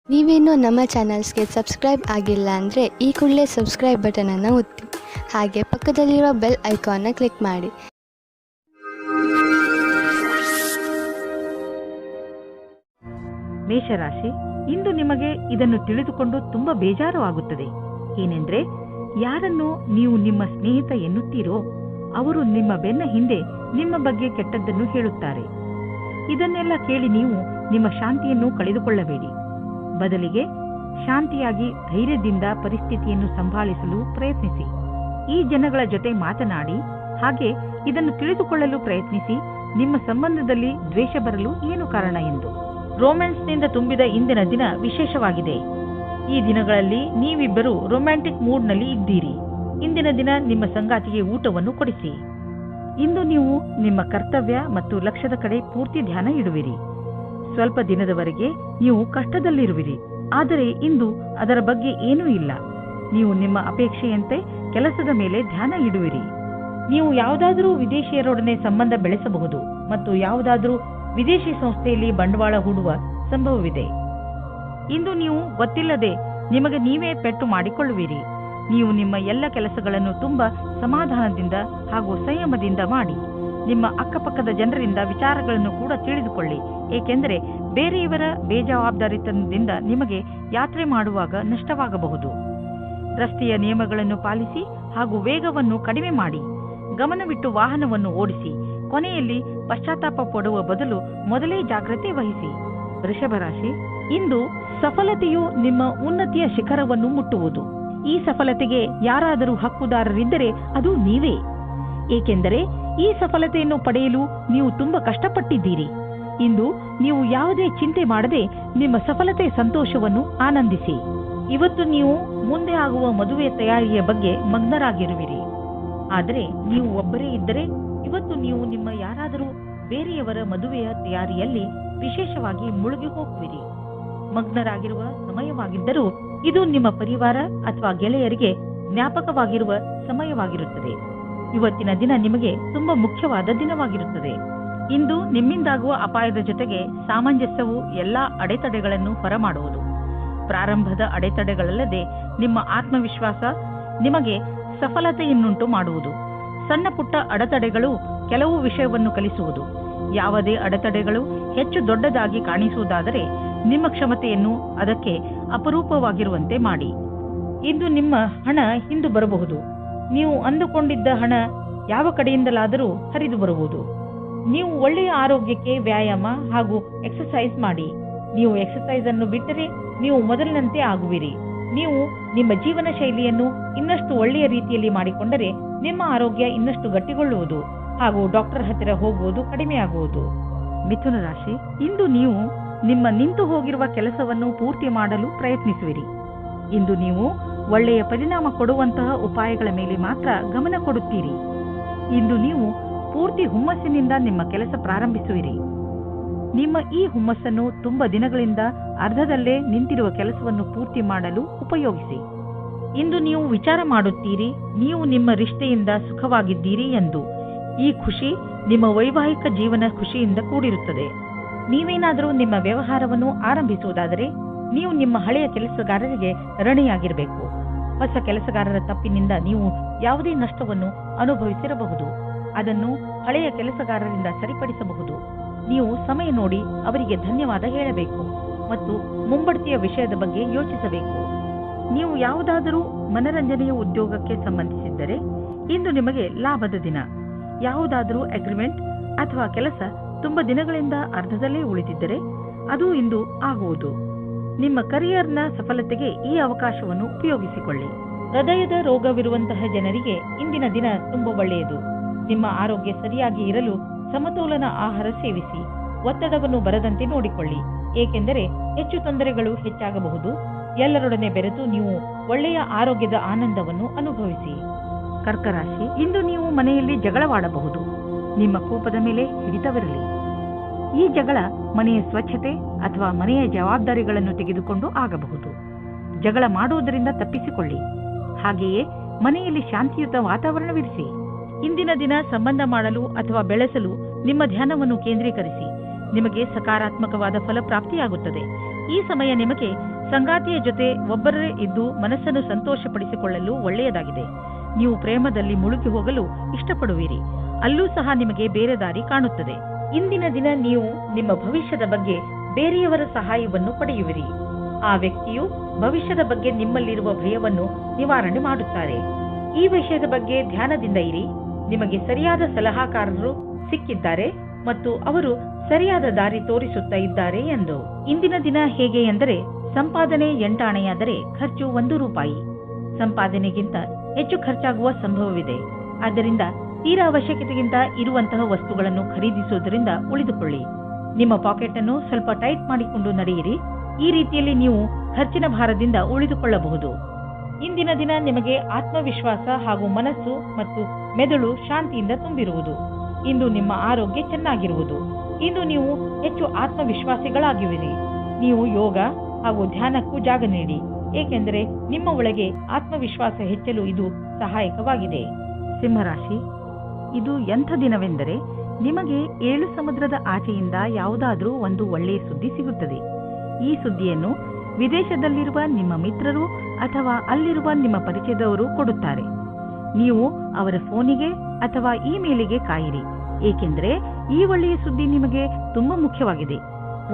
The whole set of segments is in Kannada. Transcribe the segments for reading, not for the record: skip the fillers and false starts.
ನೀವೇನೂ ನಮ್ಮ ಚಾನಲ್ಸ್ಗೆ ಸಬ್ಸ್ಕ್ರೈಬ್ ಆಗಿಲ್ಲ ಅಂದರೆ ಈ ಕೂಡಲೇ ಸಬ್ಸ್ಕ್ರೈಬ್ ಬಟನನ್ನು ಒತ್ತಿ ಹಾಗೆ ಪಕ್ಕದಲ್ಲಿರುವ ಬೆಲ್ ಐಕಾನ್ನ ಕ್ಲಿಕ್ ಮಾಡಿ. ಮೇಷರಾಶಿ, ಇಂದು ನಿಮಗೆ ಇದನ್ನು ತಿಳಿದುಕೊಂಡು ತುಂಬಾ ಬೇಜಾರು ಆಗುತ್ತದೆ. ಏನೆಂದ್ರೆ, ಯಾರನ್ನು ನೀವು ನಿಮ್ಮ ಸ್ನೇಹಿತ ಎನ್ನುತ್ತೀರೋ ಅವರು ನಿಮ್ಮ ಬೆನ್ನ ಹಿಂದೆ ನಿಮ್ಮ ಬಗ್ಗೆ ಕೆಟ್ಟದ್ದನ್ನು ಹೇಳುತ್ತಾರೆ. ಇದನ್ನೆಲ್ಲ ಕೇಳಿ ನೀವು ನಿಮ್ಮ ಶಾಂತಿಯನ್ನು ಕಳೆದುಕೊಳ್ಳಬೇಡಿ. ಬದಲಿಗೆ ಶಾಂತಿಯಾಗಿ ಧೈರ್ಯದಿಂದ ಪರಿಸ್ಥಿತಿಯನ್ನು ಸಂಭಾಳಿಸಲು ಪ್ರಯತ್ನಿಸಿ. ಈ ಜನಗಳ ಜೊತೆ ಮಾತನಾಡಿ ಹಾಗೆ ಇದನ್ನು ತಿಳಿದುಕೊಳ್ಳಲು ಪ್ರಯತ್ನಿಸಿ ನಿಮ್ಮ ಸಂಬಂಧದಲ್ಲಿ ದ್ವೇಷ ಬರಲು ಏನು ಕಾರಣ ಎಂದು. ರೊಮ್ಯಾನ್ಸ್ನಿಂದ ತುಂಬಿದ ಇಂದಿನ ದಿನ ವಿಶೇಷವಾಗಿದೆ. ಈ ದಿನಗಳಲ್ಲಿ ನೀವಿಬ್ಬರು ರೊಮ್ಯಾಂಟಿಕ್ ಮೂಡ್ನಲ್ಲಿ ಇದ್ದೀರಿ. ಇಂದಿನ ದಿನ ನಿಮ್ಮ ಸಂಗಾತಿಗೆ ಊಟವನ್ನು ಕೊಡಿಸಿ. ಇಂದು ನೀವು ನಿಮ್ಮ ಕರ್ತವ್ಯ ಮತ್ತು ಲಕ್ಷ್ಯದ ಕಡೆ ಪೂರ್ತಿ ಧ್ಯಾನ ಇಡುವಿರಿ. ಸ್ವಲ್ಪ ದಿನದವರೆಗೆ ನೀವು ಕಷ್ಟದಲ್ಲಿರುವಿರಿ, ಆದರೆ ಇಂದು ಅದರ ಬಗ್ಗೆ ಏನೂ ಇಲ್ಲ. ನೀವು ನಿಮ್ಮ ಅಪೇಕ್ಷೆಯಂತೆ ಕೆಲಸದ ಮೇಲೆ ಧ್ಯಾನ ಇಡುವಿರಿ. ನೀವು ಯಾವುದಾದರೂ ವಿದೇಶಿಯರೊಡನೆ ಸಂಬಂಧ ಬೆಳೆಸಬಹುದು ಮತ್ತು ಯಾವುದಾದರೂ ವಿದೇಶಿ ಸಂಸ್ಥೆಯಲ್ಲಿ ಬಂಡವಾಳ ಹೂಡುವ ಸಂಭವವಿದೆ. ಇಂದು ನೀವು ಗೊತ್ತಿಲ್ಲದೆ ನಿಮಗೆ ನೀವೇ ಪೆಟ್ಟು ಮಾಡಿಕೊಳ್ಳುವಿರಿ. ನೀವು ನಿಮ್ಮ ಎಲ್ಲ ಕೆಲಸಗಳನ್ನು ತುಂಬಾ ಸಮಾಧಾನದಿಂದ ಹಾಗೂ ಸಂಯಮದಿಂದ ಮಾಡಿ. ನಿಮ್ಮ ಅಕ್ಕಪಕ್ಕದ ಜನರಿಂದ ವಿಚಾರಗಳನ್ನು ಕೂಡ ತಿಳಿದುಕೊಳ್ಳಿ, ಏಕೆಂದರೆ ಬೇರೆಯವರ ಬೇಜವಾಬ್ದಾರಿತನದಿಂದ ನಿಮಗೆ ಯಾತ್ರೆ ಮಾಡುವಾಗ ನಷ್ಟವಾಗಬಹುದು. ರಸ್ತೆಯ ನಿಯಮಗಳನ್ನು ಪಾಲಿಸಿ ಹಾಗೂ ವೇಗವನ್ನು ಕಡಿಮೆ ಮಾಡಿ. ಗಮನವಿಟ್ಟು ವಾಹನವನ್ನು ಓಡಿಸಿ. ಕೊನೆಯಲ್ಲಿ ಪಶ್ಚಾತ್ತಾಪ ಪಡುವ ಬದಲು ಮೊದಲೇ ಜಾಗ್ರತೆ ವಹಿಸಿ. ವೃಷಭ ರಾಶಿ, ಇಂದು ಸಫಲತೆಯು ನಿಮ್ಮ ಉನ್ನತಿಯ ಶಿಖರವನ್ನು ಮುಟ್ಟುವುದು. ಈ ಸಫಲತೆಗೆ ಯಾರಾದರೂ ಹಕ್ಕುದಾರರಿದ್ದರೆ ಅದು ನೀವೇ, ಏಕೆಂದರೆ ಈ ಸಫಲತೆಯನ್ನು ಪಡೆಯಲು ನೀವು ತುಂಬಾ ಕಷ್ಟಪಟ್ಟಿದ್ದೀರಿ. ಇಂದು ನೀವು ಯಾವುದೇ ಚಿಂತೆ ಮಾಡದೆ ನಿಮ್ಮ ಸಫಲತೆ ಸಂತೋಷವನ್ನು ಆನಂದಿಸಿ. ಇವತ್ತು ನೀವು ಮುಂದೆ ಆಗುವ ಮದುವೆಯ ತಯಾರಿಯ ಬಗ್ಗೆ ಮಗ್ನರಾಗಿರುವಿರಿ. ಆದರೆ ನೀವು ಒಬ್ಬರೇ ಇದ್ದರೆ ಇವತ್ತು ನೀವು ನಿಮ್ಮ ಯಾರಾದರೂ ಬೇರೆಯವರ ಮದುವೆಯ ತಯಾರಿಯಲ್ಲಿ ವಿಶೇಷವಾಗಿ ಮುಳುಗಿ ಹೋಗುವಿರಿ. ಮಗ್ನರಾಗಿರುವ ಸಮಯವಾಗಿದ್ದರೂ ಇದು ನಿಮ್ಮ ಪರಿವಾರ ಅಥವಾ ಗೆಳೆಯರಿಗೆ ಜ್ಞಾಪಕವಾಗಿರುವ ಸಮಯವಾಗಿರುತ್ತದೆ. ಇವತ್ತಿನ ದಿನ ನಿಮಗೆ ತುಂಬಾ ಮುಖ್ಯವಾದ ದಿನವಾಗಿರುತ್ತದೆ. ಇಂದು ನಿಮ್ಮಿಂದಾಗುವ ಅಪಾಯದ ಜೊತೆಗೆ ಸಾಮಂಜಸ್ಯವು ಎಲ್ಲಾ ಅಡೆತಡೆಗಳನ್ನು ಹೊರಮಾಡುವುದು. ಪ್ರಾರಂಭದ ಅಡೆತಡೆಗಳಲ್ಲದೆ ನಿಮ್ಮ ಆತ್ಮವಿಶ್ವಾಸ ನಿಮಗೆ ಸಫಲತೆಯನ್ನುಂಟು ಮಾಡುವುದು. ಸಣ್ಣ ಪುಟ್ಟ ಅಡೆತಡೆಗಳು ಕೆಲವು ವಿಷಯವನ್ನು ಕಲಿಸುವುದು. ಯಾವುದೇ ಅಡೆತಡೆಗಳು ಹೆಚ್ಚು ದೊಡ್ಡದಾಗಿ ಕಾಣಿಸುವುದಾದರೆ ನಿಮ್ಮ ಕ್ಷಮತೆಯನ್ನು ಅದಕ್ಕೆ ಅಪರೂಪವಾಗಿರುವಂತೆ ಮಾಡಿ. ಇಂದು ನಿಮ್ಮ ಹಣ ಹಿಂದು ಬರಬಹುದು. ನೀವು ಅಂದುಕೊಂಡಿದ್ದ ಹಣ ಯಾವ ಕಡೆಯಿಂದಲಾದರೂ ಹರಿದು ಬರಬಹುದು. ನೀವು ಒಳ್ಳೆಯ ಆರೋಗ್ಯಕ್ಕೆ ವ್ಯಾಯಾಮ ಹಾಗೂ ಎಕ್ಸರ್ಸೈಸ್ ಮಾಡಿ. ನೀವು ಎಕ್ಸರ್ಸೈಸ್ ಅನ್ನು ಬಿಟ್ಟರೆ ನೀವು ಮೊದಲಿನಂತೆ ಆಗುವಿರಿ. ನೀವು ನಿಮ್ಮ ಜೀವನ ಶೈಲಿಯನ್ನು ಇನ್ನಷ್ಟು ಒಳ್ಳೆಯ ರೀತಿಯಲ್ಲಿ ಮಾಡಿಕೊಂಡರೆ ನಿಮ್ಮ ಆರೋಗ್ಯ ಇನ್ನಷ್ಟು ಗಟ್ಟಿಗೊಳ್ಳುವುದು ಹಾಗೂ ಡಾಕ್ಟರ್ ಹತ್ತಿರ ಹೋಗುವುದು ಕಡಿಮೆಯಾಗುವುದು. ಮಿಥುನ ರಾಶಿ, ಇಂದು ನೀವು ನಿಮ್ಮ ನಿಂತು ಹೋಗಿರುವ ಕೆಲಸವನ್ನು ಪೂರ್ತಿ ಮಾಡಲು ಪ್ರಯತ್ನಿಸುವಿರಿ. ಇಂದು ನೀವು ಒಳ್ಳೆಯ ಪರಿಣಾಮ ಕೊಡುವಂತಹ ಉಪಾಯಗಳ ಮೇಲೆ ಮಾತ್ರ ಗಮನ ಕೊಡುತ್ತೀರಿ. ಇಂದು ನೀವು ಪೂರ್ತಿ ಹುಮ್ಮಸ್ಸಿನಿಂದ ನಿಮ್ಮ ಕೆಲಸ ಪ್ರಾರಂಭಿಸುವಿರಿ. ನಿಮ್ಮ ಈ ಹುಮ್ಮಸ್ಸನ್ನು ತುಂಬಾ ದಿನಗಳಿಂದ ಅರ್ಧದಲ್ಲೇ ನಿಂತಿರುವ ಕೆಲಸವನ್ನು ಪೂರ್ತಿ ಮಾಡಲು ಉಪಯೋಗಿಸಿ. ಇಂದು ನೀವು ವಿಚಾರ ಮಾಡುತ್ತೀರಿ ನೀವು ನಿಮ್ಮ ರಿಶ್ತೆಯಿಂದ ಸುಖವಾಗಿದ್ದೀರಿ ಎಂದು. ಈ ಖುಷಿ ನಿಮ್ಮ ವೈವಾಹಿಕ ಜೀವನ ಖುಷಿಯಿಂದ ಕೂಡಿರುತ್ತದೆ. ನೀವೇನಾದರೂ ನಿಮ್ಮ ವ್ಯವಹಾರವನ್ನು ಆರಂಭಿಸುವುದಾದರೆ ನೀವು ನಿಮ್ಮ ಹಳೆಯ ಕೆಲಸಗಾರರಿಗೆ ಋಣಿಯಾಗಿರಬೇಕು. ಹೊಸ ಕೆಲಸಗಾರರ ತಪ್ಪಿನಿಂದ ನೀವು ಯಾವುದೇ ನಷ್ಟವನ್ನು ಅನುಭವಿಸಿರಬಹುದು. ಅದನ್ನು ಹಳೆಯ ಕೆಲಸಗಾರರಿಂದ ಸರಿಪಡಿಸಬಹುದು. ನೀವು ಸಮಯ ನೋಡಿ ಅವರಿಗೆ ಧನ್ಯವಾದ ಹೇಳಬೇಕು ಮತ್ತು ಮುಂಬಡ್ತಿಯ ವಿಷಯದ ಬಗ್ಗೆ ಯೋಚಿಸಬೇಕು. ನೀವು ಯಾವುದಾದರೂ ಮನರಂಜನೆಯ ಉದ್ಯೋಗಕ್ಕೆ ಸಂಬಂಧಿಸಿದ್ದರೆ ಇಂದು ನಿಮಗೆ ಲಾಭದ ದಿನ. ಯಾವುದಾದರೂ ಅಗ್ರಿಮೆಂಟ್ ಅಥವಾ ಕೆಲಸ ತುಂಬಾ ದಿನಗಳಿಂದ ಅರ್ಧದಲ್ಲೇ ಉಳಿದಿದ್ದರೆ ಅದು ಇಂದು ಆಗುವುದು. ನಿಮ್ಮ ಕರಿಯರ್ನ ಸಫಲತೆಗೆ ಈ ಅವಕಾಶವನ್ನು ಉಪಯೋಗಿಸಿಕೊಳ್ಳಿ. ಹೃದಯದ ರೋಗವಿರುವಂತಹ ಜನರಿಗೆ ಇಂದಿನ ದಿನ ತುಂಬಾ ಒಳ್ಳೆಯದು. ನಿಮ್ಮ ಆರೋಗ್ಯ ಸರಿಯಾಗಿ ಇರಲು ಸಮತೋಲನ ಆಹಾರ ಸೇವಿಸಿ. ಒತ್ತಡವನ್ನು ಬರದಂತೆ ನೋಡಿಕೊಳ್ಳಿ, ಏಕೆಂದರೆ ಹೆಚ್ಚು ತೊಂದರೆಗಳು ಹೆಚ್ಚಾಗಬಹುದು. ಎಲ್ಲರೊಡನೆ ಬೆರೆತು ನೀವು ಒಳ್ಳೆಯ ಆರೋಗ್ಯದ ಆನಂದವನ್ನು ಅನುಭವಿಸಿ. ಕರ್ಕರಾಶಿ, ಇಂದು ನೀವು ಮನೆಯಲ್ಲಿ ಜಗಳವಾಡಬಹುದು. ನಿಮ್ಮ ಕೋಪದ ಮೇಲೆ ಹಿಡಿತವಿರಲಿ. ಈ ಜಗಳ ಮನೆಯ ಸ್ವಚ್ಛತೆ ಅಥವಾ ಮನೆಯ ಜವಾಬ್ದಾರಿಗಳನ್ನು ತೆಗೆದುಕೊಂಡು ಆಗಬಹುದು. ಜಗಳ ಮಾಡುವುದರಿಂದ ತಪ್ಪಿಸಿಕೊಳ್ಳಿ. ಹಾಗೆಯೇ ಮನೆಯಲ್ಲಿ ಶಾಂತಿಯುತ ವಾತಾವರಣವಿರಿಸಿ. ಇಂದಿನ ದಿನ ಸಂಬಂಧ ಮಾಡಲು ಅಥವಾ ಬೆಳೆಸಲು ನಿಮ್ಮ ಧ್ಯಾನವನ್ನು ಕೇಂದ್ರೀಕರಿಸಿ. ನಿಮಗೆ ಸಕಾರಾತ್ಮಕವಾದ ಫಲಪ್ರಾಪ್ತಿಯಾಗುತ್ತದೆ. ಈ ಸಮಯ ನಿಮಗೆ ಸಂಗಾತಿಯ ಜೊತೆ ಒಬ್ಬರೇ ಇದ್ದು ಮನಸ್ಸನ್ನು ಸಂತೋಷಪಡಿಸಿಕೊಳ್ಳಲು ಒಳ್ಳೆಯದಾಗಿದೆ. ನೀವು ಪ್ರೇಮದಲ್ಲಿ ಮುಳುಗಿ ಹೋಗಲು ಇಷ್ಟಪಡುವಿರಿ. ಅಲ್ಲೂ ಸಹ ನಿಮಗೆ ಬೇರೆ ದಾರಿ ಕಾಣುತ್ತದೆ. ಇಂದಿನ ದಿನ ನೀವು ನಿಮ್ಮ ಭವಿಷ್ಯದ ಬಗ್ಗೆ ಬೇರೆಯವರ ಸಹಾಯವನ್ನು ಪಡೆಯುವಿರಿ. ಆ ವ್ಯಕ್ತಿಯು ಭವಿಷ್ಯದ ಬಗ್ಗೆ ನಿಮ್ಮಲ್ಲಿರುವ ಭಯವನ್ನು ನಿವಾರಣೆ ಮಾಡುತ್ತಾರೆ. ಈ ವಿಷಯದ ಬಗ್ಗೆ ಧ್ಯಾನದಿಂದ ಇರಿ. ನಿಮಗೆ ಸರಿಯಾದ ಸಲಹಾಕಾರರು ಸಿಕ್ಕಿದ್ದಾರೆ ಮತ್ತು ಅವರು ಸರಿಯಾದ ದಾರಿ ತೋರಿಸುತ್ತಾ ಇದ್ದಾರೆ ಎಂದು. ಇಂದಿನ ದಿನ ಹೇಗೆ ಎಂದರೆ, ಸಂಪಾದನೆ 8 ಆಣೆಯಾದರೆ ಖರ್ಚು 1 ರೂಪಾಯಿ. ಸಂಪಾದನೆಗಿಂತ ಹೆಚ್ಚು ಖರ್ಚಾಗುವ ಸಂಭವವಿದೆ. ಆದ್ದರಿಂದ ತೀರಾ ಅವಶ್ಯಕತೆಗಿಂತ ಇರುವಂತಹ ವಸ್ತುಗಳನ್ನು ಖರೀದಿಸುವುದರಿಂದ ಉಳಿದುಕೊಳ್ಳಿ. ನಿಮ್ಮ ಪಾಕೆಟ್ ಅನ್ನು ಸ್ವಲ್ಪ ಟೈಟ್ ಮಾಡಿಕೊಂಡು ನಡೆಯಿರಿ. ಈ ರೀತಿಯಲ್ಲಿ ನೀವು ಖರ್ಚಿನ ಭಾರದಿಂದ ಉಳಿದುಕೊಳ್ಳಬಹುದು. ಇಂದಿನ ದಿನ ನಿಮಗೆ ಆತ್ಮವಿಶ್ವಾಸ ಹಾಗೂ ಮನಸ್ಸು ಮತ್ತು ಮೆದುಳು ಶಾಂತಿಯಿಂದ ತುಂಬಿರುವುದು. ಇಂದು ನಿಮ್ಮ ಆರೋಗ್ಯ ಚೆನ್ನಾಗಿರುವುದು. ಇಂದು ನೀವು ಹೆಚ್ಚು ಆತ್ಮವಿಶ್ವಾಸಿಗಳಾಗಿರುವಿರಿ. ನೀವು ಯೋಗ ಹಾಗೂ ಧ್ಯಾನಕ್ಕೂ ಜಾಗ ನೀಡಿ, ಏಕೆಂದರೆ ನಿಮ್ಮ ಒಳಗೆ ಆತ್ಮವಿಶ್ವಾಸ ಹೆಚ್ಚಲು ಇದು ಸಹಾಯಕವಾಗಿದೆ. ಸಿಂಹರಾಶಿ, ಇದು ಎಂಥ ದಿನವೆಂದರೆ ನಿಮಗೆ 7 ಸಮುದ್ರದ ಆಚೆಯಿಂದ ಯಾವುದಾದ್ರೂ ಒಂದು ಒಳ್ಳೆಯ ಸುದ್ದಿ ಸಿಗುತ್ತದೆ. ಈ ಸುದ್ದಿಯನ್ನು ವಿದೇಶದಲ್ಲಿರುವ ನಿಮ್ಮ ಮಿತ್ರರು ಅಥವಾ ಅಲ್ಲಿರುವ ನಿಮ್ಮ ಪರಿಚಯದವರು ಕೊಡುತ್ತಾರೆ. ನೀವು ಅವರ ಫೋನಿಗೆ ಅಥವಾ ಇಮೇಲಿಗೆ ಕಾಯಿರಿ, ಏಕೆಂದರೆ ಈ ಒಳ್ಳೆಯ ಸುದ್ದಿ ನಿಮಗೆ ತುಂಬಾ ಮುಖ್ಯವಾಗಿದೆ.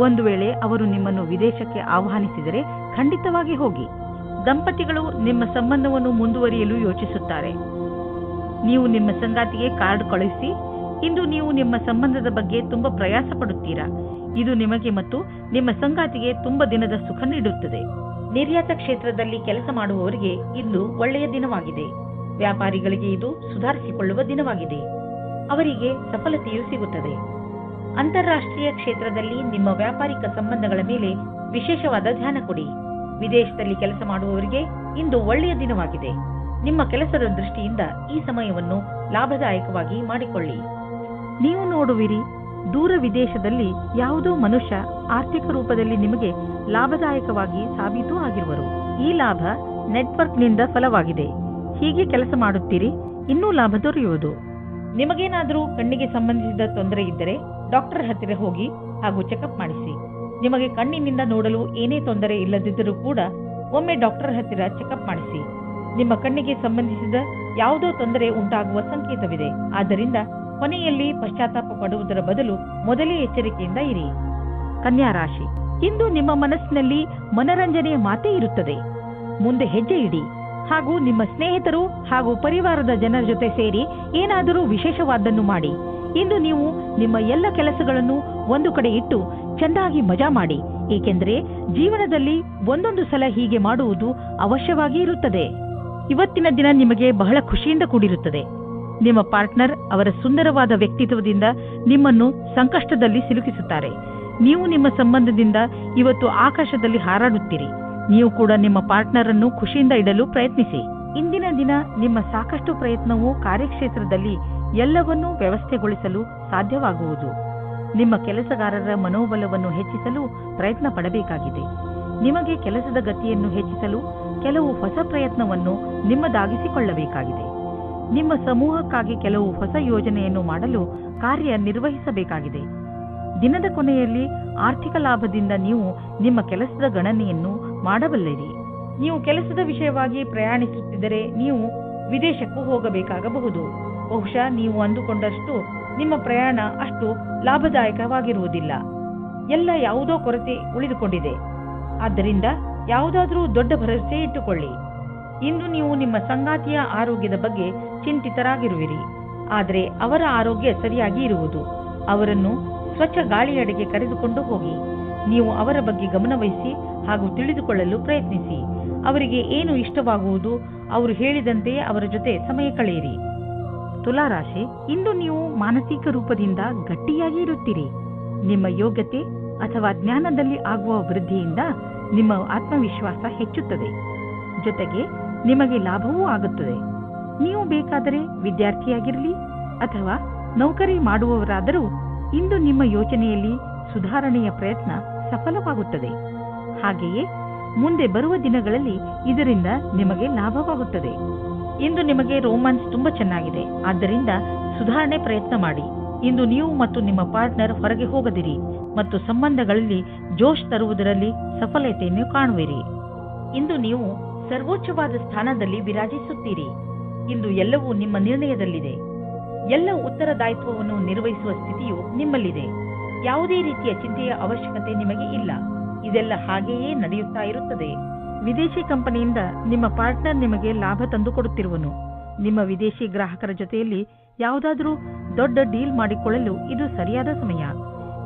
ಒಂದು ವೇಳೆ ಅವರು ನಿಮ್ಮನ್ನು ವಿದೇಶಕ್ಕೆ ಆಹ್ವಾನಿಸಿದರೆ ಖಂಡಿತವಾಗಿ ಹೋಗಿ. ದಂಪತಿಗಳು ನಿಮ್ಮ ಸಂಬಂಧವನ್ನು ಮುಂದುವರಿಯಲು ಯೋಚಿಸುತ್ತಾರೆ. ನೀವು ನಿಮ್ಮ ಸಂಗಾತಿಗೆ ಕಾರ್ಡ್ ಕಳುಹಿಸಿ. ಇಂದು ನೀವು ನಿಮ್ಮ ಸಂಬಂಧದ ಬಗ್ಗೆ ತುಂಬಾ ಪ್ರಯಾಸ ಪಡುತ್ತೀರಾ. ಇದು ನಿಮಗೆ ಮತ್ತು ನಿಮ್ಮ ಸಂಗಾತಿಗೆ ತುಂಬಾ ದಿನದ ಸುಖ ನೀಡುತ್ತದೆ. ನಿರ್ಯಾತ ಕ್ಷೇತ್ರದಲ್ಲಿ ಕೆಲಸ ಮಾಡುವವರಿಗೆ ಇಂದು ಒಳ್ಳೆಯ ದಿನವಾಗಿದೆ. ವ್ಯಾಪಾರಿಗಳಿಗೆ ಇದು ಸುಧಾರಿಸಿಕೊಳ್ಳುವ ದಿನವಾಗಿದೆ. ಅವರಿಗೆ ಸಫಲತೆಯೂ ಸಿಗುತ್ತದೆ. ಅಂತಾರಾಷ್ಟ್ರೀಯ ಕ್ಷೇತ್ರದಲ್ಲಿ ನಿಮ್ಮ ವ್ಯಾಪಾರಿಕ ಸಂಬಂಧಗಳ ಮೇಲೆ ವಿಶೇಷವಾದ ಧ್ಯಾನ ಕೊಡಿ. ವಿದೇಶದಲ್ಲಿ ಕೆಲಸ ಮಾಡುವವರಿಗೆ ಇಂದು ಒಳ್ಳೆಯ ದಿನವಾಗಿದೆ. ನಿಮ್ಮ ಕೆಲಸದ ದೃಷ್ಟಿಯಿಂದ ಈ ಸಮಯವನ್ನು ಲಾಭದಾಯಕವಾಗಿ ಮಾಡಿಕೊಳ್ಳಿ. ನೀವು ನೋಡುವಿರಿ, ದೂರ ವಿದೇಶದಲ್ಲಿ ಯಾವುದೋ ಮನುಷ್ಯ ಆರ್ಥಿಕ ರೂಪದಲ್ಲಿ ನಿಮಗೆ ಲಾಭದಾಯಕವಾಗಿ ಸಾಬೀತು ಆಗಿರುವರು. ಈ ಲಾಭ ನೆಟ್ವರ್ಕ್ನಿಂದ ಫಲವಾಗಿದೆ. ಹೀಗೆ ಕೆಲಸ ಮಾಡುತ್ತೀರಿ, ಇನ್ನೂ ಲಾಭ ದೊರೆಯುವುದು. ನಿಮಗೇನಾದರೂ ಕಣ್ಣಿಗೆ ಸಂಬಂಧಿಸಿದ ತೊಂದರೆ ಇದ್ದರೆ ಡಾಕ್ಟರ್ ಹತ್ತಿರ ಹೋಗಿ ಹಾಗೂ ಚೆಕಪ್ ಮಾಡಿಸಿ. ನಿಮಗೆ ಕಣ್ಣಿನಿಂದ ನೋಡಲು ಏನೇ ತೊಂದರೆ ಇಲ್ಲದಿದ್ದರೂ ಕೂಡ ಒಮ್ಮೆ ಡಾಕ್ಟರ್ ಹತ್ತಿರ ಚೆಕಪ್ ಮಾಡಿಸಿ. ನಿಮ್ಮ ಕಣ್ಣಿಗೆ ಸಂಬಂಧಿಸಿದ ಯಾವುದೋ ತೊಂದರೆ ಉಂಟಾಗುವ ಸಂಕೇತವಿದೆ. ಆದ್ದರಿಂದ ಕೊನೆಯಲ್ಲಿ ಪಶ್ಚಾತ್ತಾಪ ಪಡುವುದರ ಬದಲು ಮೊದಲೇ ಎಚ್ಚರಿಕೆಯಿಂದ ಇರಿ. ಕನ್ಯಾ ರಾಶಿ, ಇಂದು ನಿಮ್ಮ ಮನಸ್ಸಿನಲ್ಲಿ ಮನರಂಜನೆಯ ಮಾತೇ ಇರುತ್ತದೆ. ಮುಂದೆ ಹೆಜ್ಜೆ ಇಡಿ ಹಾಗೂ ನಿಮ್ಮ ಸ್ನೇಹಿತರು ಹಾಗೂ ಪರಿವಾರದ ಜನರ ಜೊತೆ ಸೇರಿ ಏನಾದರೂ ವಿಶೇಷವಾದ್ದನ್ನು ಮಾಡಿ. ಇಂದು ನೀವು ನಿಮ್ಮ ಎಲ್ಲ ಕೆಲಸಗಳನ್ನು ಒಂದು ಕಡೆ ಇಟ್ಟು ಚೆನ್ನಾಗಿ ಮಜಾ ಮಾಡಿ, ಏಕೆಂದರೆ ಜೀವನದಲ್ಲಿ ಒಂದೊಂದು ಸಲ ಹೀಗೆ ಮಾಡುವುದು ಅವಶ್ಯವಾಗಿ ಇರುತ್ತದೆ. ಇವತ್ತಿನ ದಿನ ನಿಮಗೆ ಬಹಳ ಖುಷಿಯಿಂದ ಕೂಡಿರುತ್ತದೆ. ನಿಮ್ಮ ಪಾರ್ಟ್ನರ್ ಅವರ ಸುಂದರವಾದ ವ್ಯಕ್ತಿತ್ವದಿಂದ ನಿಮ್ಮನ್ನು ಸಂಕಷ್ಟದಲ್ಲಿ ಸಿಲುಕಿಸುತ್ತಾರೆ. ನೀವು ನಿಮ್ಮ ಸಂಬಂಧದಿಂದ ಇವತ್ತು ಆಕಾಶದಲ್ಲಿ ಹಾರಾಡುತ್ತೀರಿ. ನೀವು ಕೂಡ ನಿಮ್ಮ ಪಾರ್ಟ್ನರ್ ಅನ್ನು ಖುಷಿಯಿಂದ ಇಡಲು ಪ್ರಯತ್ನಿಸಿ. ಇಂದಿನ ದಿನ ನಿಮ್ಮ ಸಾಕಷ್ಟು ಪ್ರಯತ್ನವು ಕಾರ್ಯಕ್ಷೇತ್ರದಲ್ಲಿ ಎಲ್ಲವನ್ನೂ ವ್ಯವಸ್ಥೆಗೊಳಿಸಲು ಸಾಧ್ಯವಾಗುವುದು. ನಿಮ್ಮ ಕೆಲಸಗಾರರ ಮನೋಬಲವನ್ನು ಹೆಚ್ಚಿಸಲು ಪ್ರಯತ್ನ ಪಡಬೇಕಾಗಿದೆ. ನಿಮಗೆ ಕೆಲಸದ ಗತಿಯನ್ನು ಹೆಚ್ಚಿಸಲು ಕೆಲವು ಹೊಸ ಪ್ರಯತ್ನವನ್ನು ನಿಮ್ಮದಾಗಿಸಿಕೊಳ್ಳಬೇಕಾಗಿದೆ. ನಿಮ್ಮ ಸಮೂಹಕ್ಕಾಗಿ ಕೆಲವು ಹೊಸ ಯೋಜನೆಯನ್ನು ಮಾಡಲು ಕಾರ್ಯನಿರ್ವಹಿಸಬೇಕಾಗಿದೆ. ದಿನದ ಕೊನೆಯಲ್ಲಿ ಆರ್ಥಿಕ ಲಾಭದಿಂದ ನೀವು ನಿಮ್ಮ ಕೆಲಸದ ಗಣನೆಯನ್ನು ಮಾಡಬಲ್ಲಿರಿ. ನೀವು ಕೆಲಸದ ವಿಷಯವಾಗಿ ಪ್ರಯಾಣಿಸುತ್ತಿದ್ದರೆ ನೀವು ವಿದೇಶಕ್ಕೂ ಹೋಗಬೇಕಾಗಬಹುದು. ಬಹುಶಃ ನೀವು ಅಂದುಕೊಂಡಷ್ಟು ನಿಮ್ಮ ಪ್ರಯಾಣ ಅಷ್ಟು ಲಾಭದಾಯಕವಾಗಿರುವುದಿಲ್ಲ. ಎಲ್ಲ ಯಾವುದೋ ಕೊರತೆ ಉಳಿದುಕೊಂಡಿದೆ. ಆದ್ದರಿಂದ ಯಾವುದಾದ್ರೂ ದೊಡ್ಡ ಭರವಸೆ ಇಟ್ಟುಕೊಳ್ಳಿ. ಇಂದು ನೀವು ನಿಮ್ಮ ಸಂಗಾತಿಯ ಆರೋಗ್ಯದ ಬಗ್ಗೆ ಚಿಂತಿತರಾಗಿರುವಿರಿ. ಆದರೆ ಅವರ ಆರೋಗ್ಯ ಸರಿಯಾಗಿ ಇರುವುದು. ಅವರನ್ನು ಸ್ವಚ್ಛ ಗಾಳಿಯಡೆಗೆ ಕರೆದುಕೊಂಡು ಹೋಗಿ. ನೀವು ಅವರ ಬಗ್ಗೆ ಗಮನವಹಿಸಿ ಹಾಗೂ ತಿಳಿದುಕೊಳ್ಳಲು ಪ್ರಯತ್ನಿಸಿ. ಅವರಿಗೆ ಏನು ಇಷ್ಟವಾಗುವುದು ಅವರು ಹೇಳಿದಂತೆಯೇ ಅವರ ಜೊತೆ ಸಮಯ ಕಳೆಯಿರಿ. ತುಲಾರಾಶಿ, ಇಂದು ನೀವು ಮಾನಸಿಕ ರೂಪದಿಂದ ಗಟ್ಟಿಯಾಗಿ ಇರುತ್ತೀರಿ. ನಿಮ್ಮ ಯೋಗ್ಯತೆ ಅಥವಾ ಜ್ಞಾನದಲ್ಲಿ ಆಗುವ ವೃದ್ಧಿಯಿಂದ ನಿಮ್ಮ ಆತ್ಮವಿಶ್ವಾಸ ಹೆಚ್ಚುತ್ತದೆ. ಜೊತೆಗೆ ನಿಮಗೆ ಲಾಭವೂ ಆಗುತ್ತದೆ. ನೀವು ಬೇಕಾದರೆ ವಿದ್ಯಾರ್ಥಿಯಾಗಿರಲಿ ಅಥವಾ ನೌಕರಿ ಮಾಡುವವರಾದರೂ ಇಂದು ನಿಮ್ಮ ಯೋಚನೆಯಲ್ಲಿ ಸುಧಾರಣೆಯ ಪ್ರಯತ್ನ ಸಫಲವಾಗುತ್ತದೆ. ಹಾಗೆಯೇ ಮುಂದೆ ಬರುವ ದಿನಗಳಲ್ಲಿ ಇದರಿಂದ ನಿಮಗೆ ಲಾಭವಾಗುತ್ತದೆ. ಇಂದು ನಿಮಗೆ ರೋಮಾನ್ಸ್ ತುಂಬಾ ಚೆನ್ನಾಗಿದೆ. ಆದ್ದರಿಂದ ಸುಧಾರಣೆ ಪ್ರಯತ್ನ ಮಾಡಿ. ಇಂದು ನೀವು ಮತ್ತು ನಿಮ್ಮ ಪಾರ್ಟ್ನರ್ ಹೊರಗೆ ಹೋಗದಿರಿ ಮತ್ತು ಸಂಬಂಧಗಳಲ್ಲಿ ಜೋಶ್ ತರುವುದರಲ್ಲಿ ಸಫಲತೆಯನ್ನು ಕಾಣುವಿರಿ. ಇಂದು ನೀವು ಸರ್ವೋಚ್ಚವಾದ ಸ್ಥಾನದಲ್ಲಿ ವಿರಾಜಿಸುತ್ತೀರಿ. ಇಂದು ಎಲ್ಲವೂ ನಿಮ್ಮ ನಿರ್ಣಯದಲ್ಲಿದೆ. ಎಲ್ಲ ಉತ್ತರದಾಯಿತ್ವವನ್ನು ನಿರ್ವಹಿಸುವ ಸ್ಥಿತಿಯು ನಿಮ್ಮಲ್ಲಿದೆ. ಯಾವುದೇ ರೀತಿಯ ಚಿಂತೆಯ ಅವಶ್ಯಕತೆ ನಿಮಗೆ ಇಲ್ಲ. ಇದೆಲ್ಲ ಹಾಗೆಯೇ ನಡೆಯುತ್ತಾ ಇರುತ್ತದೆ. ವಿದೇಶಿ ಕಂಪನಿಯಿಂದ ನಿಮ್ಮ ಪಾರ್ಟ್ನರ್ ನಿಮಗೆ ಲಾಭ ತಂದುಕೊಡುತ್ತಿರುವನು. ನಿಮ್ಮ ವಿದೇಶಿ ಗ್ರಾಹಕರ ಜೊತೆಯಲ್ಲಿ ಯಾವುದಾದರೂ ದೊಡ್ಡ ಡೀಲ್ ಮಾಡಿಕೊಳ್ಳಲು ಇದು ಸರಿಯಾದ ಸಮಯ.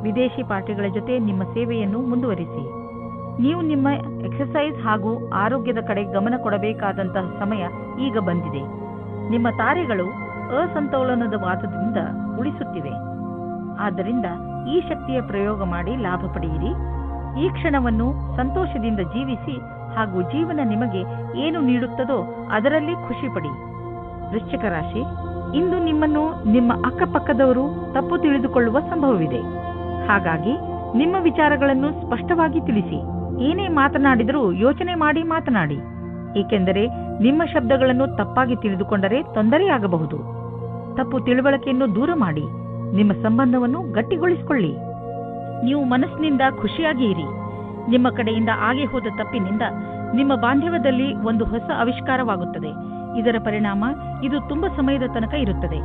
ವಿದೇಶಿ ಪಾರ್ಟಿಗಳ ಜೊತೆ ನಿಮ್ಮ ಸೇವೆಯನ್ನು ಮುಂದುವರಿಸಿ. ನೀವು ನಿಮ್ಮ ಎಕ್ಸರ್ಸೈಸ್ ಹಾಗೂ ಆರೋಗ್ಯದ ಕಡೆ ಗಮನ ಕೊಡಬೇಕಾದಂತಹ ಸಮಯ ಈಗ ಬಂದಿದೆ. ನಿಮ್ಮ ತಾರೆಗಳು ಅಸಂತೋಲನದ ವಾದದಿಂದ ಉಳಿಸುತ್ತಿವೆ. ಆದ್ದರಿಂದ ಈ ಶಕ್ತಿಯ ಪ್ರಯೋಗ ಮಾಡಿ ಲಾಭ ಪಡೆಯಿರಿ. ಈ ಕ್ಷಣವನ್ನು ಸಂತೋಷದಿಂದ ಜೀವಿಸಿ ಹಾಗೂ ಜೀವನ ನಿಮಗೆ ಏನು ನೀಡುತ್ತದೋ ಅದರಲ್ಲಿ ಖುಷಿ ಪಡಿ. ವೃಶ್ಚಿಕ ರಾಶಿ, ಇಂದು ನಿಮ್ಮನ್ನು ನಿಮ್ಮ ಅಕ್ಕಪಕ್ಕದವರು ತಪ್ಪು ತಿಳಿದುಕೊಳ್ಳುವ ಸಂಭವವಿದೆ. ಹಾಗಾಗಿ ನಿಮ್ಮ ವಿಚಾರಗಳನ್ನು ಸ್ಪಷ್ಟವಾಗಿ ತಿಳಿಸಿ. ಏನೇ ಮಾತನಾಡಿದರೂ ಯೋಚನೆ ಮಾಡಿ ಮಾತನಾಡಿ. ಏಕೆಂದರೆ ನಿಮ್ಮ ಶಬ್ದಗಳನ್ನು ತಪ್ಪಾಗಿ ತಿಳಿದುಕೊಂಡರೆ ತೊಂದರೆಯಾಗಬಹುದು. ತಪ್ಪು ತಿಳುವಳಿಕೆಯನ್ನು ದೂರ ಮಾಡಿ ನಿಮ್ಮ ಸಂಬಂಧವನ್ನು ಗಟ್ಟಿಗೊಳಿಸಿಕೊಳ್ಳಿ. ನೀವು ಮನಸ್ಸಿನಿಂದ ಖುಷಿಯಾಗಿ ಇರಿ. ನಿಮ್ಮ ಕಡೆಯಿಂದ ಆಗಿ ಹೋದ ತಪ್ಪಿನಿಂದ ನಿಮ್ಮ ಬಾಂಧವ್ಯದಲ್ಲಿ ಒಂದು ಹೊಸ ಆವಿಷ್ಕಾರವಾಗುತ್ತದೆ. ಇದರ ಪರಿಣಾಮ ಇದು ತುಂಬಾ ಸಮಯದ ತನಕ ಇರುತ್ತದೆ.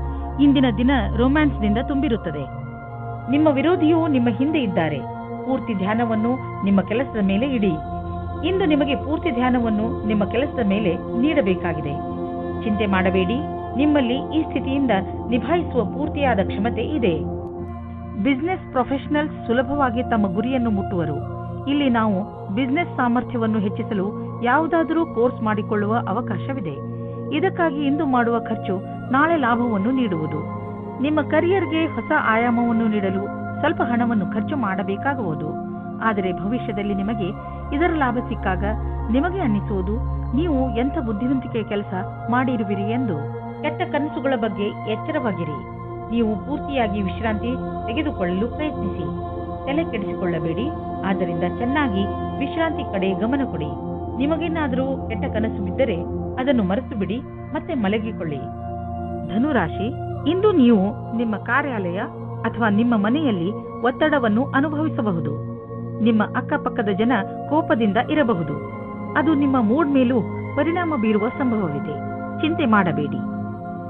ಇಂದಿನ ದಿನ ರೊಮ್ಯಾನ್ಸ್ನಿಂದ ತುಂಬಿರುತ್ತದೆ. ನಿಮ್ಮ ವಿರೋಧಿಯು ನಿಮ್ಮ ಹಿಂದೆ ಇದ್ದಾರೆ. ಪೂರ್ತಿ ಧ್ಯಾನವನ್ನು ನಿಮ್ಮ ಕೆಲಸದ ಮೇಲೆ ಇಡಿ. ಇಂದು ನಿಮಗೆ ಪೂರ್ತಿ ಧ್ಯಾನವನ್ನು ನಿಮ್ಮ ಕೆಲಸದ ಮೇಲೆ ನೀಡಬೇಕಾಗಿದೆ. ಚಿಂತೆ ಮಾಡಬೇಡಿ. ನಿಮ್ಮಲ್ಲಿ ಈ ಸ್ಥಿತಿಯಿಂದ ನಿಭಾಯಿಸುವ ಪೂರ್ತಿಯಾದ ಕ್ಷಮತೆ ಇದೆ. ಬಿಸಿನೆಸ್ ಪ್ರೊಫೆಷನಲ್ಸ್ ಸುಲಭವಾಗಿ ತಮ್ಮ ಗುರಿಯನ್ನು ಮುಟ್ಟುವರು. ಇಲ್ಲಿ ನಾವು ಬಿಸಿನೆಸ್ ಸಾಮರ್ಥ್ಯವನ್ನು ಹೆಚ್ಚಿಸಲು ಯಾವುದಾದರೂ ಕೋರ್ಸ್ ಮಾಡಿಕೊಳ್ಳುವ ಅವಕಾಶವಿದೆ. ಇದಕ್ಕಾಗಿ ಇಂದು ಮಾಡುವ ಖರ್ಚು ನಾಳೆ ಲಾಭವನ್ನು ನೀಡುವುದು. ನಿಮ್ಮ ಕರಿಯರ್ಗೆ ಹೊಸ ಆಯಾಮವನ್ನು ನೀಡಲು ಸ್ವಲ್ಪ ಹಣವನ್ನು ಖರ್ಚು ಮಾಡಬೇಕಾಗಬಹುದು. ಆದರೆ ಭವಿಷ್ಯದಲ್ಲಿ ನಿಮಗೆ ಇದರ ಲಾಭ ಸಿಕ್ಕಾಗ ನಿಮಗೆ ಅನ್ನಿಸುವುದು ನೀವು ಎಂಥ ಬುದ್ಧಿವಂತಿಕೆ ಕೆಲಸ ಮಾಡಿರುವಿರಿ ಎಂದು. ಕೆಟ್ಟ ಕನಸುಗಳ ಬಗ್ಗೆ ಎಚ್ಚರವಾಗಿರಿ. ನೀವು ಪೂರ್ತಿಯಾಗಿ ವಿಶ್ರಾಂತಿ ತೆಗೆದುಕೊಳ್ಳಲು ಪ್ರಯತ್ನಿಸಿ. ತಲೆ ಕೆಡಿಸಿಕೊಳ್ಳಬೇಡಿ. ಆದ್ದರಿಂದ ಚೆನ್ನಾಗಿ ವಿಶ್ರಾಂತಿ ಕಡೆ ಗಮನ ಕೊಡಿ. ನಿಮಗೇನಾದರೂ ಕೆಟ್ಟ ಕನಸು ಬಿದ್ದರೆ ಅದನ್ನು ಮರೆತು ಬಿಡಿ ಮತ್ತೆ ಮಲಗಿಕೊಳ್ಳಿ. ಧನುರಾಶಿ, ಇಂದು ನೀವು ನಿಮ್ಮ ಕಾರ್ಯಾಲಯ ಅಥವಾ ನಿಮ್ಮ ಮನೆಯಲ್ಲಿ ಒತ್ತಡವನ್ನು ಅನುಭವಿಸಬಹುದು. ನಿಮ್ಮ ಅಕ್ಕಪಕ್ಕದ ಜನ ಕೋಪದಿಂದ ಇರಬಹುದು. ಅದು ನಿಮ್ಮ ಮೂಡ್ ಮೇಲೂ ಪರಿಣಾಮ ಬೀರುವ ಸಂಭವವಿದೆ. ಚಿಂತೆ ಮಾಡಬೇಡಿ.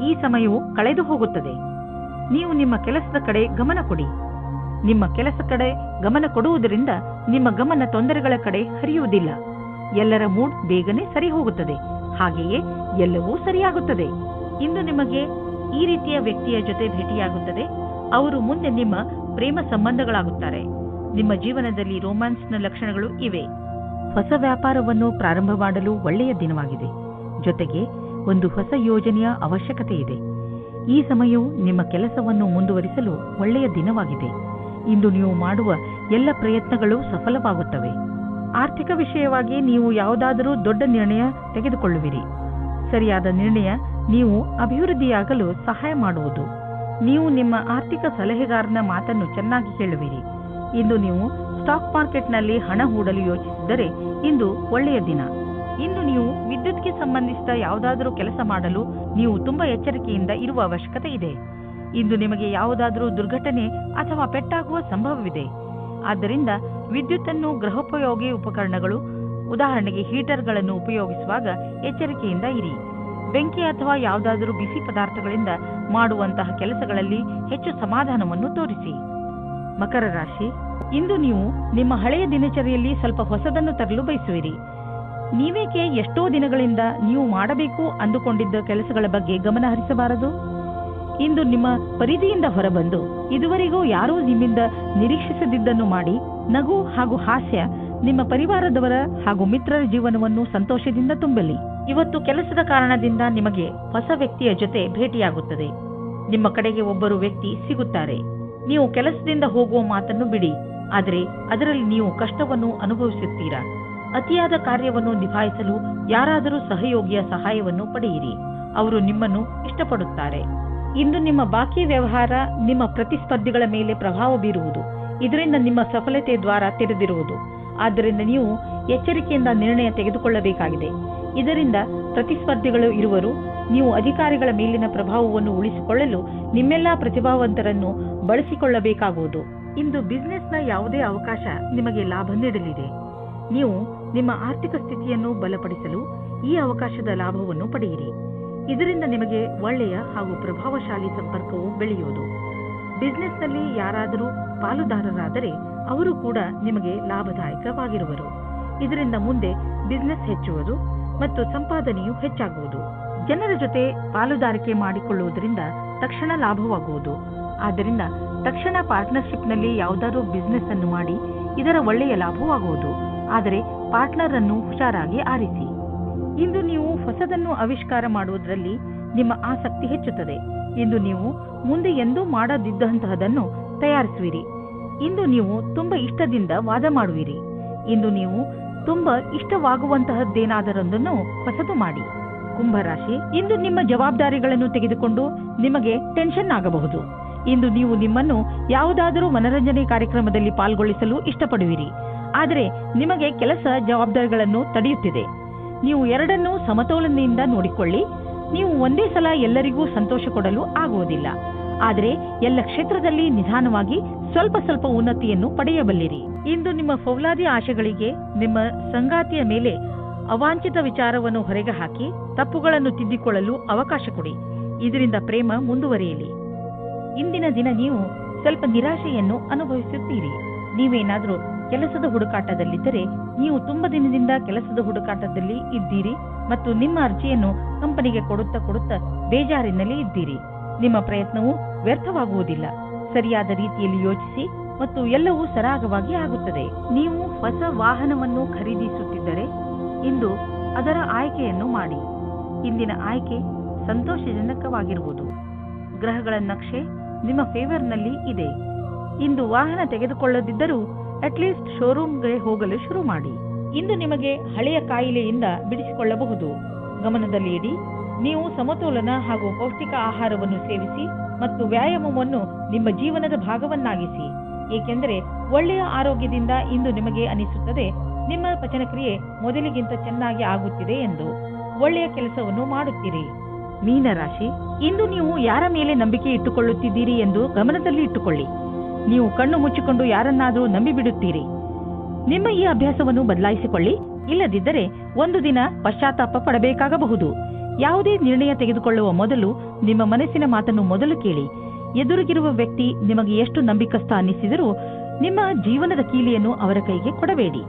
ಈ ಸಮಯವು ಕಳೆದು ಹೋಗುತ್ತದೆ. ನೀವು ನಿಮ್ಮ ಕೆಲಸದ ಕಡೆ ಗಮನ ಕೊಡಿ. ನಿಮ್ಮ ಕೆಲಸ ಕಡೆ ಗಮನ ಕೊಡುವುದರಿಂದ ನಿಮ್ಮ ಗಮನ ತೊಂದರೆಗಳ ಕಡೆ ಹರಿಯುವುದಿಲ್ಲ. ಎಲ್ಲರ ಮೂಡ್ ಬೇಗನೆ ಸರಿ ಹೋಗುತ್ತದೆ. ಹಾಗೆಯೇ ಎಲ್ಲವೂ ಸರಿಯಾಗುತ್ತದೆ. ಇಂದು ನಿಮಗೆ ಈ ರೀತಿಯ ವ್ಯಕ್ತಿಯ ಜೊತೆ ಭೇಟಿಯಾಗುತ್ತದೆ. ಅವರು ಮುಂದೆ ನಿಮ್ಮ ಪ್ರೇಮ ಸಂಬಂಧಗಳಾಗುತ್ತಾರೆ. ನಿಮ್ಮ ಜೀವನದಲ್ಲಿ ರೊಮ್ಯಾನ್ಸ್ನ ಲಕ್ಷಣಗಳು ಇವೆ. ಹೊಸ ವ್ಯಾಪಾರವನ್ನು ಪ್ರಾರಂಭ ಮಾಡಲು ಒಳ್ಳೆಯ ದಿನವಾಗಿದೆ. ಜೊತೆಗೆ ಒಂದು ಹೊಸ ಯೋಜನೆಯ ಅವಶ್ಯಕತೆ ಇದೆ. ಈ ಸಮಯವು ನಿಮ್ಮ ಕೆಲಸವನ್ನು ಮುಂದುವರಿಸಲು ಒಳ್ಳೆಯ ದಿನವಾಗಿದೆ. ಇಂದು ನೀವು ಮಾಡುವ ಎಲ್ಲ ಪ್ರಯತ್ನಗಳು ಸಫಲವಾಗುತ್ತವೆ. ಆರ್ಥಿಕ ವಿಷಯವಾಗಿ ನೀವು ಯಾವುದಾದರೂ ದೊಡ್ಡ ನಿರ್ಣಯ ತೆಗೆದುಕೊಳ್ಳುವಿರಿ. ಸರಿಯಾದ ನಿರ್ಣಯ ನೀವು ಅಭಿವೃದ್ಧಿಯಾಗಲು ಸಹಾಯ ಮಾಡುವುದು. ನೀವು ನಿಮ್ಮ ಆರ್ಥಿಕ ಸಲಹೆಗಾರನ ಮಾತನ್ನು ಚೆನ್ನಾಗಿ ಕೇಳುವಿರಿ. ಇಂದು ನೀವು ಸ್ಟಾಕ್ ಮಾರ್ಕೆಟ್ನಲ್ಲಿ ಹಣ ಹೂಡಲು ಯೋಚಿಸಿದರೆ ಇಂದು ಒಳ್ಳೆಯ ದಿನ. ಇಂದು ನೀವು ವಿದ್ಯುತ್ಗೆ ಸಂಬಂಧಿಸಿದ ಯಾವುದಾದರೂ ಕೆಲಸ ಮಾಡಲು ನೀವು ತುಂಬಾ ಎಚ್ಚರಿಕೆಯಿಂದ ಇರುವ ಅವಶ್ಯಕತೆ ಇದೆ. ಇಂದು ನಿಮಗೆ ಯಾವುದಾದರೂ ದುರ್ಘಟನೆ ಅಥವಾ ಪೆಟ್ಟಾಗುವ ಸಂಭವವಿದೆ. ಆದ್ದರಿಂದ ವಿದ್ಯುತ್ತನ್ನು ಗೃಹೋಪಯೋಗಿ ಉಪಕರಣಗಳು, ಉದಾಹರಣೆಗೆ ಹೀಟರ್ಗಳನ್ನು ಉಪಯೋಗಿಸುವಾಗ ಎಚ್ಚರಿಕೆಯಿಂದ ಇರಿ. ಬೆಂಕಿ ಅಥವಾ ಯಾವುದಾದರೂ ಬಿಸಿ ಪದಾರ್ಥಗಳಿಂದ ಮಾಡುವಂತಹ ಕೆಲಸಗಳಲ್ಲಿ ಹೆಚ್ಚು ಸಮಾಧಾನವನ್ನು ತೋರಿಸಿ. ಮಕರ ರಾಶಿ, ಇಂದು ನೀವು ನಿಮ್ಮ ಹಳೆಯ ದಿನಚರಿಯಲ್ಲಿ ಸ್ವಲ್ಪ ಹೊಸದನ್ನು ತರಲು ಬಯಸುವಿರಿ. ನೀವೇಕೆ ಎಷ್ಟೋ ದಿನಗಳಿಂದ ನೀವು ಮಾಡಬೇಕು ಅಂದುಕೊಂಡಿದ್ದ ಕೆಲಸಗಳ ಬಗ್ಗೆ ಗಮನ ಹರಿಸಬಾರದು? ಇಂದು ನಿಮ್ಮ ಪರಿಧಿಯಿಂದ ಹೊರಬಂದು ಇದುವರೆಗೂ ಯಾರೂ ನಿಮ್ಮಿಂದ ನಿರೀಕ್ಷಿಸದಿದ್ದನ್ನು ಮಾಡಿ ನಗು ಹಾಗೂ ಹಾಸ್ಯ ನಿಮ್ಮ ಪರಿವಾರದವರ ಹಾಗೂ ಮಿತ್ರರ ಜೀವನವನ್ನು ಸಂತೋಷದಿಂದ ತುಂಬಲಿ. ಇವತ್ತು ಕೆಲಸದ ಕಾರಣದಿಂದ ನಿಮಗೆ ಹೊಸ ವ್ಯಕ್ತಿಯ ಜೊತೆ ಭೇಟಿಯಾಗುತ್ತದೆ. ನಿಮ್ಮ ಕಡೆಗೆ ಒಬ್ಬರು ವ್ಯಕ್ತಿ ಸಿಗುತ್ತಾರೆ. ನೀವು ಕೆಲಸದಿಂದ ಹೋಗುವ ಮಾತನ್ನು ಬಿಡಿ. ಆದರೆ ಅದರಲ್ಲಿ ನೀವು ಕಷ್ಟವನ್ನು ಅನುಭವಿಸುತ್ತೀರಾ. ಅತಿಯಾದ ಕಾರ್ಯವನ್ನು ನಿಭಾಯಿಸಲು ಯಾರಾದರೂ ಸಹಯೋಗಿಯ ಸಹಾಯವನ್ನು ಪಡೆಯಿರಿ. ಅವರು ನಿಮ್ಮನ್ನು ಇಷ್ಟಪಡುತ್ತಾರೆ. ಇಂದು ನಿಮ್ಮ ಬಾಕಿ ವ್ಯವಹಾರ ನಿಮ್ಮ ಪ್ರತಿಸ್ಪರ್ಧಿಗಳ ಮೇಲೆ ಪ್ರಭಾವ ಬೀರುವುದು. ಇದರಿಂದ ನಿಮ್ಮ ಸಫಲತೆ ದ್ವಾರ ತೆರೆದಿರುವುದು. ಆದ್ದರಿಂದ ನೀವು ಎಚ್ಚರಿಕೆಯಿಂದ ನಿರ್ಣಯ ತೆಗೆದುಕೊಳ್ಳಬೇಕಾಗಿದೆ. ಇದರಿಂದ ಪ್ರತಿಸ್ಪರ್ಧಿಗಳು ಇರುವರು. ನೀವು ಅಧಿಕಾರಿಗಳ ಮೇಲಿನ ಪ್ರಭಾವವನ್ನು ಉಳಿಸಿಕೊಳ್ಳಲು ನಿಮ್ಮೆಲ್ಲಾ ಪ್ರತಿಭಾವಂತರನ್ನು ಬಳಸಿಕೊಳ್ಳಬೇಕಾಗುವುದು. ಇಂದು ಬಿಸಿನೆಸ್ನ ಯಾವುದೇ ಅವಕಾಶ ನಿಮಗೆ ಲಾಭ ನೀಡಲಿದೆ. ನೀವು ನಿಮ್ಮ ಆರ್ಥಿಕ ಸ್ಥಿತಿಯನ್ನು ಬಲಪಡಿಸಲು ಈ ಅವಕಾಶದ ಲಾಭವನ್ನು ಪಡೆಯಿರಿ. ಇದರಿಂದ ನಿಮಗೆ ಒಳ್ಳೆಯ ಹಾಗೂ ಪ್ರಭಾವಶಾಲಿ ಸಂಪರ್ಕವು ಬೆಳೆಯುವುದು. ಬಿಸಿನೆಸ್ನಲ್ಲಿ ಯಾರಾದರೂ ಪಾಲುದಾರರಾದರೆ ಅವರು ಕೂಡ ನಿಮಗೆ ಲಾಭದಾಯಕವಾಗಿರುವರು. ಇದರಿಂದ ಮುಂದೆ ಬಿಸಿನೆಸ್ ಹೆಚ್ಚುವುದು ಮತ್ತು ಸಂಪಾದನೆಯು ಹೆಚ್ಚಾಗುವುದು. ಜನರ ಜೊತೆ ಪಾಲುದಾರಿಕೆ ಮಾಡಿಕೊಳ್ಳುವುದರಿಂದ ತಕ್ಷಣ ಲಾಭವಾಗುವುದು. ಆದ್ದರಿಂದ ತಕ್ಷಣ ಪಾರ್ಟ್ನರ್ಶಿಪ್ನಲ್ಲಿ ಯಾವುದಾದ್ರೂ ಬಿಸಿನೆಸ್ ಅನ್ನು ಮಾಡಿ ಇದರ ಒಳ್ಳೆಯ ಲಾಭವಾಗುವುದು. ಆದರೆ ಪಾರ್ಟ್ನರ್ ಅನ್ನು ಹುಷಾರಾಗಿ ಆರಿಸಿ. ಇಂದು ನೀವು ಹೊಸದನ್ನು ಆವಿಷ್ಕಾರ ಮಾಡುವುದರಲ್ಲಿ ನಿಮ್ಮ ಆಸಕ್ತಿ ಹೆಚ್ಚುತ್ತದೆ. ಇಂದು ನೀವು ಮುಂದೆ ಎಂದೂ ಮಾಡದಿದ್ದಂತಹದನ್ನು ತಯಾರಿಸುವಿರಿ. ಇಂದು ನೀವು ತುಂಬಾ ಇಷ್ಟದಿಂದ ವಾದ ಮಾಡುವಿರಿ. ಇಂದು ನೀವು ತುಂಬಾ ಇಷ್ಟವಾಗುವಂತಹದ್ದೇನಾದರೊಂದನ್ನು ಹೊಸದು ಮಾಡಿ. ಕುಂಭರಾಶಿ, ಇಂದು ನಿಮ್ಮ ಜವಾಬ್ದಾರಿಗಳನ್ನು ತೆಗೆದುಕೊಂಡು ನಿಮಗೆ ಟೆನ್ಷನ್ ಆಗಬಹುದು. ಇಂದು ನೀವು ನಿಮ್ಮನ್ನು ಯಾವುದಾದರೂ ಮನರಂಜನೆ ಕಾರ್ಯಕ್ರಮದಲ್ಲಿ ಪಾಲ್ಗೊಳಿಸಲು ಇಷ್ಟಪಡುವಿರಿ. ಆದರೆ ನಿಮಗೆ ಕೆಲಸ ಜವಾಬ್ದಾರಿಗಳನ್ನು ತಡೆಯುತ್ತಿದೆ. ನೀವು ಎರಡನ್ನೂ ಸಮತೋಲನೆಯಿಂದ ನೋಡಿಕೊಳ್ಳಿ. ನೀವು ಒಂದೇ ಸಲ ಎಲ್ಲರಿಗೂ ಸಂತೋಷ ಕೊಡಲು ಆಗುವುದಿಲ್ಲ. ಆದರೆ ಎಲ್ಲ ಕ್ಷೇತ್ರದಲ್ಲಿ ನಿಧಾನವಾಗಿ ಸ್ವಲ್ಪ ಸ್ವಲ್ಪ ಉನ್ನತಿಯನ್ನು ಪಡೆಯಬಲ್ಲಿರಿ. ಇಂದು ನಿಮ್ಮ ಫೌಲಾದಿ ಆಶೆಗಳಿಗೆ ನಿಮ್ಮ ಸಂಗಾತಿಯ ಮೇಲೆ ಅವಾಂಛಿತ ವಿಚಾರವನ್ನು ಹೊರಗೆ ಹಾಕಿ ತಪ್ಪುಗಳನ್ನು ತಿದ್ದಿಕೊಳ್ಳಲು ಅವಕಾಶ ಕೊಡಿ. ಇದರಿಂದ ಪ್ರೇಮ ಮುಂದುವರಿಯಲಿ. ಇಂದಿನ ದಿನ ನೀವು ಸ್ವಲ್ಪ ನಿರಾಶೆಯನ್ನು ಅನುಭವಿಸುತ್ತೀರಿ. ನೀವೇನಾದರೂ ಕೆಲಸದ ಹುಡುಕಾಟದಲ್ಲಿದ್ದರೆ ನೀವು ತುಂಬಾ ದಿನದಿಂದ ಕೆಲಸದ ಹುಡುಕಾಟದಲ್ಲಿ ಇದ್ದೀರಿ ಮತ್ತು ನಿಮ್ಮ ಅರ್ಜಿಯನ್ನು ಕಂಪನಿಗೆ ಕೊಡುತ್ತಾ ಬೇಜಾರಿನಲ್ಲಿ ಇದ್ದೀರಿ. ನಿಮ್ಮ ಪ್ರಯತ್ನವು ವ್ಯರ್ಥವಾಗುವುದಿಲ್ಲ. ಸರಿಯಾದ ರೀತಿಯಲ್ಲಿ ಯೋಚಿಸಿ ಮತ್ತು ಎಲ್ಲವೂ ಸರಾಗವಾಗಿ ಆಗುತ್ತದೆ. ನೀವು ಹೊಸ ವಾಹನವನ್ನು ಖರೀದಿಸುತ್ತಿದ್ದರೆ ಇಂದು ಅದರ ಆಯ್ಕೆಯನ್ನು ಮಾಡಿ. ಇಂದಿನ ಆಯ್ಕೆ ಸಂತೋಷಜನಕವಾಗಿರುವುದು. ಗ್ರಹಗಳ ನಕ್ಷೆ ನಿಮ್ಮ ಫೇವರ್ನಲ್ಲಿ ಇದೆ. ಇಂದು ವಾಹನ ತೆಗೆದುಕೊಳ್ಳದಿದ್ದರೂ ಅಟ್ಲೀಸ್ಟ್ ಶೋರೂಮ್ಗೆ ಹೋಗಲು ಶುರು ಮಾಡಿ. ಇಂದು ನಿಮಗೆ ಹಳೆಯ ಕಾಯಿಲೆಯಿಂದ ಬಿಡಿಸಿಕೊಳ್ಳಬಹುದು. ಗಮನದಲ್ಲಿ ಇಡಿ. ನೀವು ಸಮತೋಲನ ಹಾಗೂ ಪೌಷ್ಟಿಕ ಆಹಾರವನ್ನು ಸೇವಿಸಿ ಮತ್ತು ವ್ಯಾಯಾಮವನ್ನು ನಿಮ್ಮ ಜೀವನದ ಭಾಗವನ್ನಾಗಿಸಿ. ಏಕೆಂದರೆ ಒಳ್ಳೆಯ ಆರೋಗ್ಯದಿಂದ ಇಂದು ನಿಮಗೆ ಅನಿಸುತ್ತದೆ ನಿಮ್ಮ ಪಚನಕ್ರಿಯೆ ಮೊದಲಿಗಿಂತ ಚೆನ್ನಾಗಿ ಆಗುತ್ತಿದೆ ಎಂದು. ಒಳ್ಳೆಯ ಕೆಲಸವನ್ನು ಮಾಡುತ್ತೀರಿ. ಮೀನರಾಶಿ, ಇಂದು ನೀವು ಯಾರ ಮೇಲೆ ನಂಬಿಕೆ ಇಟ್ಟುಕೊಳ್ಳುತ್ತಿದ್ದೀರಿ ಎಂದು ಗಮನದಲ್ಲಿ ಇಟ್ಟುಕೊಳ್ಳಿ. ನೀವು ಕಣ್ಣು ಮುಚ್ಚಿಕೊಂಡು ಯಾರನ್ನಾದರೂ ನಂಬಿಬಿಡುತ್ತೀರಿ. ನಿಮ್ಮ ಈ ಅಭ್ಯಾಸವನ್ನು ಬದಲಾಯಿಸಿಕೊಳ್ಳಿ. ಇಲ್ಲದಿದ್ದರೆ ಒಂದು ದಿನ ಪಶ್ಚಾತ್ತಾಪ ಪಡಬೇಕಾಗಬಹುದು. ಯಾವುದೇ ನಿರ್ಣಯ ತೆಗೆದುಕೊಳ್ಳುವ ಮೊದಲು ನಿಮ್ಮ ಮನಸ್ಸಿನ ಮಾತನ್ನು ಮೊದಲು ಕೇಳಿ. ಎದುರಿಗಿರುವ ವ್ಯಕ್ತಿ ನಿಮಗೆ ಎಷ್ಟು ನಂಬಿಕಸ್ಥ ಅನ್ನಿಸಿದರೂ ನಿಮ್ಮ ಜೀವನದ ಕೀಲಿಯನ್ನು ಅವರ ಕೈಗೆ ಕೊಡಬೇಡಿ.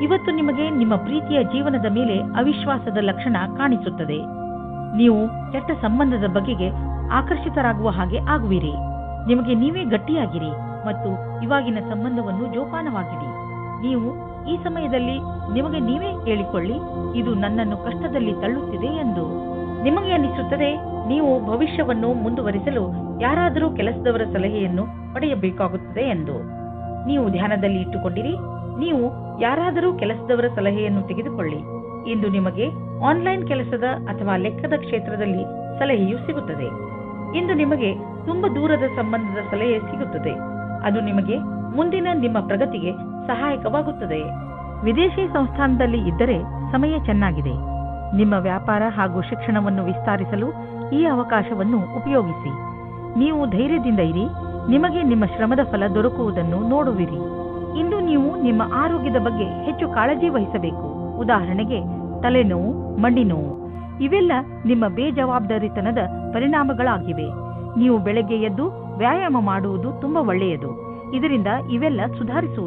ಇವತ್ತು ನಿಮಗೆ ನಿಮ್ಮ ಪ್ರೀತಿಯ ಜೀವನದ ಮೇಲೆ ಅವಿಶ್ವಾಸದ ಲಕ್ಷಣ ಕಾಣಿಸುತ್ತದೆ. ನೀವು ಕೆಟ್ಟ ಸಂಬಂಧದ ಬಗೆಗೆ ಆಕರ್ಷಿತರಾಗುವ ಹಾಗೆ ಆಗುವಿರಿ. ನಿಮಗೆ ನೀವೇ ಗಟ್ಟಿಯಾಗಿರಿ ಮತ್ತು ಇವಾಗಿನ ಸಂಬಂಧವನ್ನು ಜೋಪಾನವಾಗಿಡಿ. ನೀವು ಈ ಸಮಯದಲ್ಲಿ ನಿಮಗೆ ನೀವೇ ಹೇಳಿಕೊಳ್ಳಿ, ಇದು ನನ್ನನ್ನು ಕಷ್ಟದಲ್ಲಿ ತಳ್ಳುತ್ತಿದೆ ಎಂದು. ನಿಮಗೆ ಅನಿಸುತ್ತದೆ ನೀವು ಭವಿಷ್ಯವನ್ನು ಮುಂದುವರಿಸಲು ಯಾರಾದರೂ ಕೆಲಸದವರ ಸಲಹೆಯನ್ನು ಪಡೆಯಬೇಕಾಗುತ್ತದೆ ಎಂದು. ನೀವು ಧ್ಯಾನದಲ್ಲಿ ಇಟ್ಟುಕೊಂಡಿರಿ. ನೀವು ಯಾರಾದರೂ ಕೆಲಸದವರ ಸಲಹೆಯನ್ನು ತೆಗೆದುಕೊಳ್ಳಿ. ಇಂದು ನಿಮಗೆ ಆನ್ಲೈನ್ ಕೆಲಸದ ಅಥವಾ ಲೆಕ್ಕದ ಕ್ಷೇತ್ರದಲ್ಲಿ ಸಲಹೆಯು ಸಿಗುತ್ತದೆ. ಇಂದು ನಿಮಗೆ ತುಂಬಾ ದೂರದ ಸಂಬಂಧದ ಸಲಹೆ ಸಿಗುತ್ತದೆ. ಅದು ನಿಮಗೆ ಮುಂದಿನ ನಿಮ್ಮ ಪ್ರಗತಿಗೆ ಸಹಾಯಕವಾಗುತ್ತದೆ. ವಿದೇಶಿ ಸಂಸ್ಥಾನದಲ್ಲಿ ಇದ್ದರೆ ಸಮಯ ಚೆನ್ನಾಗಿದೆ. ನಿಮ್ಮ ವ್ಯಾಪಾರ ಹಾಗೂ ಶಿಕ್ಷಣವನ್ನು ವಿಸ್ತರಿಸಲು ಈ ಅವಕಾಶವನ್ನು ಉಪಯೋಗಿಸಿ. ನೀವು ಧೈರ್ಯದಿಂದ ಇರಿ. ನಿಮಗೆ ನಿಮ್ಮ ಶ್ರಮದ ಫಲ ದೊರಕುವುದನ್ನು ನೋಡುವಿರಿ. ಇಂದು ನೀವು ನಿಮ್ಮ ಆರೋಗ್ಯದ ಬಗ್ಗೆ ಹೆಚ್ಚು ಕಾಳಜಿ ವಹಿಸಬೇಕು. ಉದಾಹರಣೆಗೆ ತಲೆನೋವು, ಮಂಡಿ ನೋವು ಇವೆಲ್ಲ ನಿಮ್ಮ ಬೇಜವಾಬ್ದಾರಿತನದ ಪರಿಣಾಮಗಳಾಗಿವೆ. ನೀವು ಬೆಳಗ್ಗೆ ಎದ್ದು ವ್ಯಾಯಾಮ ಮಾಡುವುದು ತುಂಬಾ ಒಳ್ಳೆಯದು. ಇದರಿಂದ ಇವೆಲ್ಲ ಸುಧಾರಿಸುವುದು.